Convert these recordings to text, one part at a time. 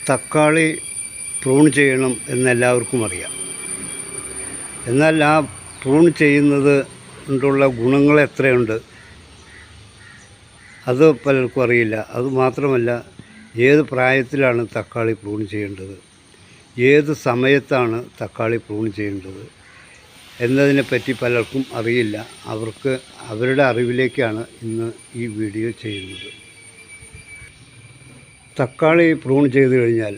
തക്കാളി പ്രൂൺ ചെയ്യണം എന്നെല്ലാവർക്കും അറിയാം. എന്നാൽ ആ പ്രൂൺ ചെയ്യുന്നത് കൊണ്ടുള്ള ഗുണങ്ങൾ എത്രയുണ്ട് അത് പലർക്കും അറിയില്ല. അതുമാത്രമല്ല, ഏത് പ്രായത്തിലാണ് തക്കാളി പ്രൂൺ ചെയ്യേണ്ടത്, ഏത് സമയത്താണ് തക്കാളി പ്രൂൺ ചെയ്യേണ്ടത് എന്നതിനെപ്പറ്റി പലർക്കും അറിയില്ല. അവർക്ക് അവരുടെ അറിവിലേക്കാണ് ഇന്ന് ഈ വീഡിയോ ചെയ്യുന്നത്. തക്കാളി പ്രൂൺ ചെയ്ത് കഴിഞ്ഞാൽ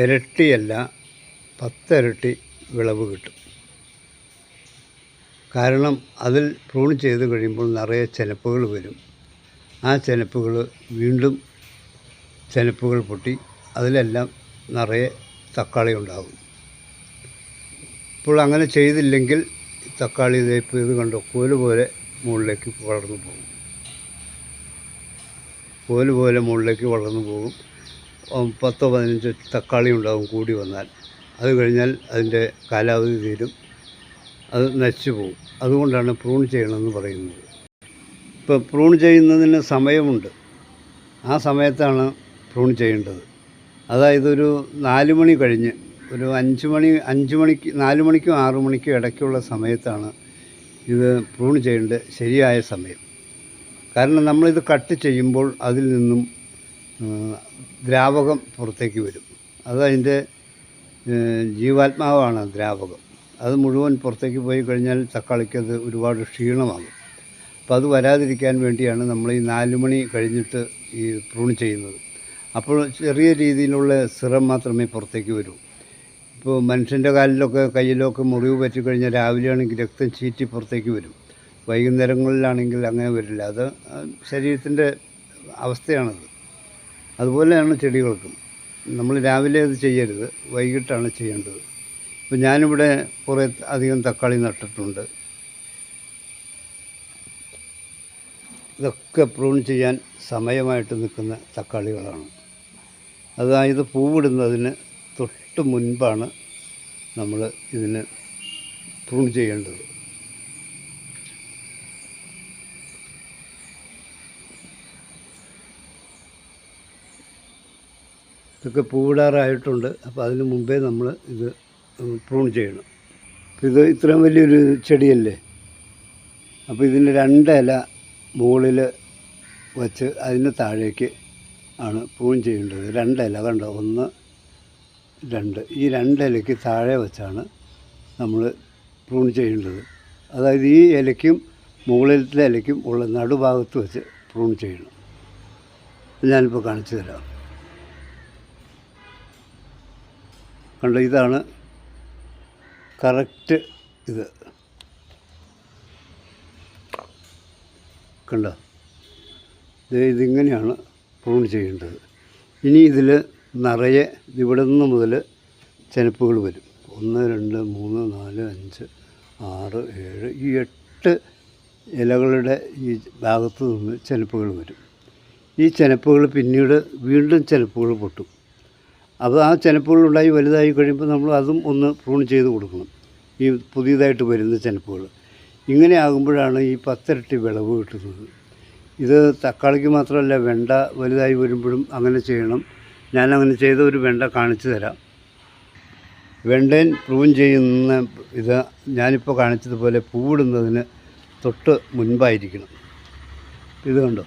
ഇരട്ടിയല്ല 10 ഇരട്ടി വിളവ് കിട്ടും. കാരണം അതിൽ പ്രൂൺ ചെയ്ത് കഴിയുമ്പോൾ നിറയെ ചെനപ്പുകൾ വരും. ആ ചെനപ്പുകൾ വീണ്ടും ചെനപ്പുകൾ പൊട്ടി അതിലെല്ലാം നിറയെ തക്കാളി ഉണ്ടാകും. ഇപ്പോൾ അങ്ങനെ ചെയ്തില്ലെങ്കിൽ തക്കാളി ഇപ്പോൾ ഇത് കണ്ടോ, കോല് പോലെ മുകളിലേക്ക് വളർന്നു പോകും. കോല് പോലെ മുകളിലേക്ക് വളർന്നു പോകും. 10-15 തക്കാളി ഉണ്ടാകും കൂടി വന്നാൽ. അത് കഴിഞ്ഞാൽ അതിൻ്റെ കാലാവധി തീരും, അത് നശിച്ചു പോകും. അതുകൊണ്ടാണ് പ്രൂൺ ചെയ്യണമെന്ന് പറയുന്നത്. ഇപ്പോൾ പ്രൂൺ ചെയ്യുന്നതിന് സമയമുണ്ട്. ആ സമയത്താണ് പ്രൂൺ ചെയ്യേണ്ടത്. അതായത് ഒരു 4 മണി കഴിഞ്ഞ് ഒരു 5 മണിക്ക് 4 മണിക്കും 6 മണിക്കും ഇടയ്ക്കുള്ള സമയത്താണ് ഇത് പ്രൂൺ ചെയ്യേണ്ട ശരിയായ സമയം. കാരണം നമ്മളിത് കട്ട് ചെയ്യുമ്പോൾ അതിൽ നിന്നും ദ്രാവകം പുറത്തേക്ക് വരും. അതതിൻ്റെ ജീവാത്മാവാണ് ദ്രാവകം. അത് മുഴുവൻ പുറത്തേക്ക് പോയി കഴിഞ്ഞാൽ തക്കാളിക്കത് ഒരുപാട് ക്ഷീണമാകും. അപ്പോൾ അത് വരാതിരിക്കാൻ വേണ്ടിയാണ് നമ്മൾ ഈ 4 മണി കഴിഞ്ഞിട്ട് ഈ പ്രൂൺ ചെയ്യുന്നത്. അപ്പോൾ ചെറിയ രീതിയിലുള്ള സിറം മാത്രമേ പുറത്തേക്ക് വരൂ. ഇപ്പോൾ മനുഷ്യൻ്റെ കാലിലൊക്കെ കയ്യിലൊക്കെ മുറിവ് പറ്റിക്കഴിഞ്ഞാൽ രാവിലെയാണെങ്കിൽ രക്തം ചീറ്റി പുറത്തേക്ക് വരും. വൈകുന്നേരങ്ങളിലാണെങ്കിൽ അങ്ങനെ വരില്ല. അത് ശരീരത്തിൻ്റെ അവസ്ഥയാണത്. അതുപോലെയാണ് ചെടികൾക്കും. നമ്മൾ രാവിലെ അത് ചെയ്യരുത്, വൈകിട്ടാണ് ചെയ്യേണ്ടത്. ഇപ്പോൾ ഞാനിവിടെ കുറേ അധികം തക്കാളി നട്ടിട്ടുണ്ട്. ഇതൊക്കെ പ്രൂൺ ചെയ്യാൻ സമയമായിട്ട് നിൽക്കുന്ന തക്കാളികളാണ്. അതായത് പൂവിടുന്നതിന് തൊട്ട് മുൻപാണ് നമ്മൾ ഇതിന് പ്രൂൺ ചെയ്യേണ്ടത്. ഇതൊക്കെ പൂവിടാറായിട്ടുണ്ട്. അപ്പോൾ അതിന് മുമ്പേ നമ്മൾ ഇത് പ്രൂൺ ചെയ്യണം. ഇത് ഇത്രയും വലിയൊരു ചെടിയല്ലേ, അപ്പോൾ ഇതിന് 2 ഇല മുകളിൽ വച്ച് അതിന് താഴേക്ക് ആണ് പ്രൂൺ ചെയ്യേണ്ടത്. 2 ഇല കണ്ടോ, 1, 2, ഈ 2 ഇലയ്ക്ക് താഴെ വെച്ചാണ് നമ്മൾ പ്രൂൺ ചെയ്യേണ്ടത്. അതായത് ഈ ഇലയ്ക്കും മുകളിലത്തെ ഇലയ്ക്കും ഉള്ള നടുഭാഗത്ത് വെച്ച് പ്രൂൺ ചെയ്യണം. ഞാനിപ്പോൾ കാണിച്ചു തരാം. കണ്ടോ, ഇതാണ് കറക്റ്റ്. ഇത് കണ്ടോ, ഇതിങ്ങനെയാണ് പ്രൂൺ ചെയ്യേണ്ടത്. ഇനി ഇതിൽ നിറയെ ഇവിടെ നിന്ന് മുതൽ ചെനപ്പുകൾ വരും. 1, 2, 3, 4, 5, 6, 7, ഈ 8 ഇലകളുടെ ഈ ഭാഗത്ത് നിന്ന് ചെനപ്പുകൾ വരും. ഈ ചെനപ്പുകൾ പിന്നീട് വീണ്ടും ചെനപ്പുകൾ പൊട്ടും. അപ്പോൾ ആ ചെനപ്പുകളുണ്ടായി വലുതായി കഴിയുമ്പോൾ നമ്മൾ അതും ഒന്ന് പ്രൂൺ ചെയ്ത് കൊടുക്കണം, ഈ പുതിയതായിട്ട് വരുന്ന ചെനപ്പുകൾ. ഇങ്ങനെ ആകുമ്പോഴാണ് ഈ 10 ഇരട്ടി വിളവ് കിട്ടുന്നത്. ഇത് തക്കാളിക്ക് മാത്രമല്ല, വെണ്ട വലുതായി വരുമ്പോഴും അങ്ങനെ ചെയ്യണം. ഞാനങ്ങനെ ചെയ്ത ഒരു വെണ്ട കാണിച്ചു തരാം. വെണ്ടയും പ്രൂൺ ചെയ്യുന്ന ഇത് ഞാനിപ്പോൾ കാണിച്ചതുപോലെ പൂവിടുന്നതിന് തൊട്ട് മുൻപായിരിക്കണം. ഇത് കണ്ടോ,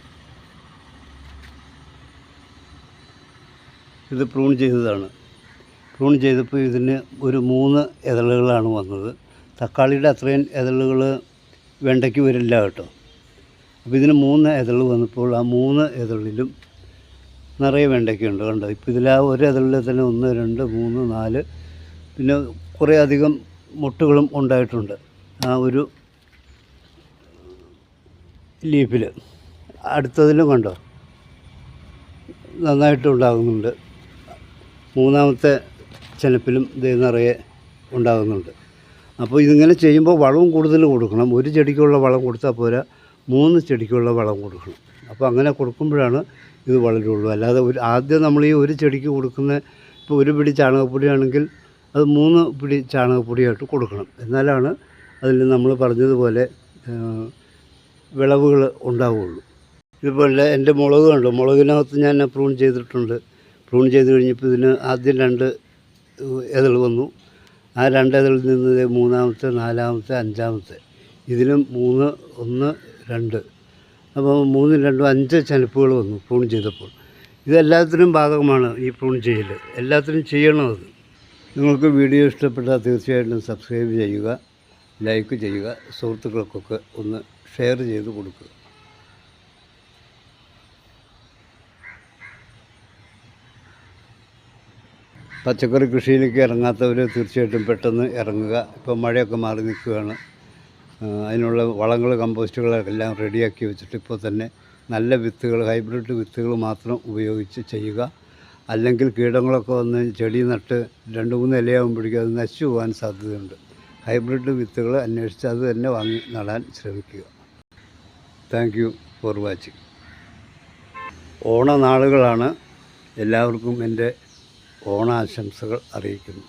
ഇത് പ്രൂൺ ചെയ്തതാണ്. പ്രൂൺ ചെയ്തപ്പോൾ ഇതിന് ഒരു 3 ഇതളുകളാണ് വന്നത്. തക്കാളിയുടെ അത്രയും ഇതളുകൾ വെണ്ടയ്ക്ക് വരില്ല കേട്ടോ. അപ്പോൾ ഇതിന് 3 ഇതൾ വന്നപ്പോൾ ആ 3 ഇതളിലും നിറയെ വെണ്ടയ്ക്കുണ്ട്. കണ്ടോ, ഇപ്പോൾ ഇതിൽ ആ ഒരു ഇതളിൽ തന്നെ 1, 2, 3, 4, പിന്നെ കുറേ അധികം മുട്ടുകളും ഉണ്ടായിട്ടുണ്ട് ആ ഒരു ലീഫിൽ. അടുത്തതിലും കണ്ടോ നന്നായിട്ടുണ്ടാകുന്നുണ്ട്. 3ാമത്തെ ചെനപ്പിലും ഇത് നിറയെ ഉണ്ടാകുന്നുണ്ട്. അപ്പോൾ ഇതിങ്ങനെ ചെയ്യുമ്പോൾ വളവും കൂടുതൽ കൊടുക്കണം. ഒരു ചെടിക്കുള്ള വളം കൊടുത്താൽ പോരാ, 3 ചെടിക്കുള്ള വളം കൊടുക്കണം. അപ്പോൾ അങ്ങനെ കൊടുക്കുമ്പോഴാണ് ഇത് വളരുള്ളൂ. അല്ലാതെ ആദ്യം നമ്മൾ ഈ ഒരു ചെടിക്ക് കൊടുക്കുന്ന, ഇപ്പോൾ 1 പിടി ചാണകപ്പൊടിയാണെങ്കിൽ അത് 3 പിടി ചാണകപ്പൊടിയായിട്ട് കൊടുക്കണം. എന്നാലാണ് അതിൽ നമ്മൾ പറഞ്ഞതുപോലെ വിളവുകൾ ഉണ്ടാവുകയുള്ളൂ. ഇതുപോലെ എൻ്റെ മുളക് കണ്ടോ, മുളകിനകത്ത് ഞാൻ പ്രൂൺ ചെയ്തിട്ടുണ്ട്. പ്രൂൺ ചെയ്ത് കഴിഞ്ഞപ്പോൾ ഇതിന് ആദ്യം 2 ഇതൾ വന്നു. ആ 2 ഇതളിൽ നിന്ന് മൂന്നാമത്തെ, നാലാമത്തെ, അഞ്ചാമത്തെ, ഇതിലും 3, 1, 2, അപ്പോൾ 3, 2, 5 ചെനപ്പുകൾ വന്നു പ്രൂൺ ചെയ്തപ്പോൾ. ഇതെല്ലാത്തിനും ബാധകമാണ് ഈ പ്രൂൺ ചെയ്യൽ, എല്ലാത്തിനും ചെയ്യണമത്. നിങ്ങൾക്ക് വീഡിയോ ഇഷ്ടപ്പെട്ടാൽ തീർച്ചയായിട്ടും സബ്സ്ക്രൈബ് ചെയ്യുക, ലൈക്ക് ചെയ്യുക, സുഹൃത്തുക്കൾക്കൊക്കെ ഒന്ന് ഷെയർ ചെയ്ത് കൊടുക്കുക. പച്ചക്കറി കൃഷിയിലേക്ക് ഇറങ്ങാത്തവർ തീർച്ചയായിട്ടും പെട്ടെന്ന് ഇറങ്ങുക. ഇപ്പോൾ മഴയൊക്കെ മാറി നിൽക്കുകയാണ്. അതിനുള്ള വളങ്ങൾ, കമ്പോസ്റ്റുകളെല്ലാം റെഡിയാക്കി വെച്ചിട്ട് ഇപ്പോൾ തന്നെ നല്ല വിത്തുകൾ, ഹൈബ്രിഡ് വിത്തുകൾ മാത്രം ഉപയോഗിച്ച് ചെയ്യുക. അല്ലെങ്കിൽ കീടങ്ങളൊക്കെ വന്ന് ചെടി നട്ട് 2-3 ഇലയാകുമ്പോഴേക്കും അത് നശിച്ചു പോകാൻ സാധ്യതയുണ്ട്. ഹൈബ്രിഡ് വിത്തുകൾ അന്വേഷിച്ച് അത് തന്നെ വാങ്ങി നടാൻ ശ്രമിക്കുക. Thank you for watching. ഓണനാളുകളാണ്. എല്ലാവർക്കും എൻ്റെ ഓണാശംസകൾ അറിയിക്കുന്നു.